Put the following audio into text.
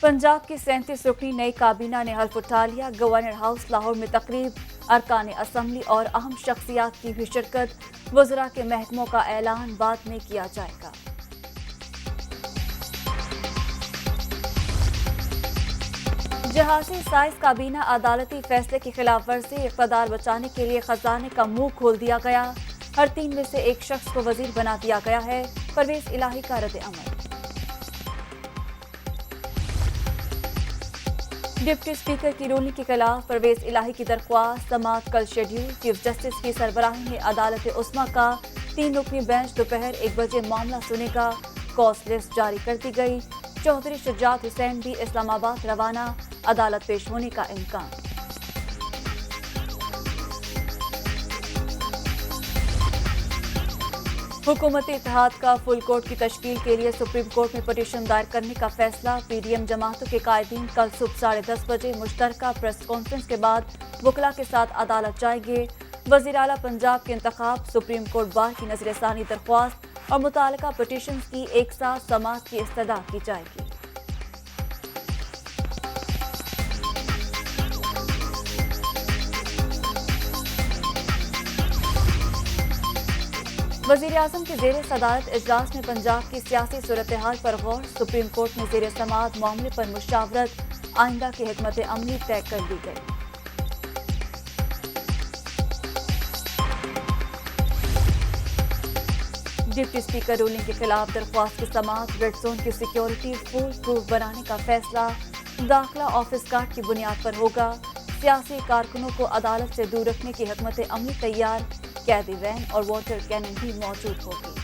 पंजाब की 37 रुकनी नई काबीना ने हल्फ उठा लिया। गवर्नर हाउस लाहौर में तकरीब, अरकान असम्बली और अहम शख्सियात की भी शिरकत। वज़रा के महकमों का ऐलान बाद में किया जाएगा। जहाजी साइज काबीना अदालती फैसले की खिलाफ वर्जी, इक़्तिदार बचाने के लिए खजाने का मुंह खोल दिया गया। हर 3 में से एक शख्स को वजीर बना दिया गया है। परवेज इलाही का रद्द अमल। डिप्टी स्पीकर की रूलिंग के खिलाफ परवेज इलाही की दरख्वास्त, समाअत कल शेड्यूल। चीफ जस्टिस की सरबराही में अदालत उस्मा का 3 रुकनी बेंच दोपहर 1 बजे मामला सुनेगा। कॉज लिस्ट जारी कर दी गई। चौधरी शुजात हुसैन भी इस्लामाबाद रवाना, अदालत पेश होने का इम्कान। हुकूमती इत्तेहाद का फुल कोर्ट की तश्कील के लिए सुप्रीम कोर्ट में पिटीशन दायर करने का फैसला। पीडीएम जमातों के कायदीन कल सुबह 10:30 बजे मुश्तरका प्रेस कॉन्फ्रेंस के बाद वकला के साथ अदालत जाएंगे। वज़ीर आला पंजाब के इंतखाब, सुप्रीम कोर्ट बार की नज़रसानी दरख्वास्त और मुतालिका पिटीशन की एक साथ समाअत की इस्तदा की जाएगी। वज़ीर आज़म के ज़ेरे सदारत इजलास में पंजाब की सियासी सूरत हाल पर गौर। सुप्रीम कोर्ट में ज़ेरे समाअत मामले पर मुशावरत, आइंदा की हिकमत अमली तय कर ली गई। डिप्टी स्पीकर रूलिंग के खिलाफ दरख्वास्त की समाअत, रेड जोन की सिक्योरिटी फुल प्रूफ बनाने का फैसला दाखिला ऑफिस कार्ड की बुनियाद पर होगा। सियासी कारकुनों को अदालत से दूर रखने की हिकमत अमली तैयार। कैदी वैन और वाटर कैनन भी मौजूद होगी।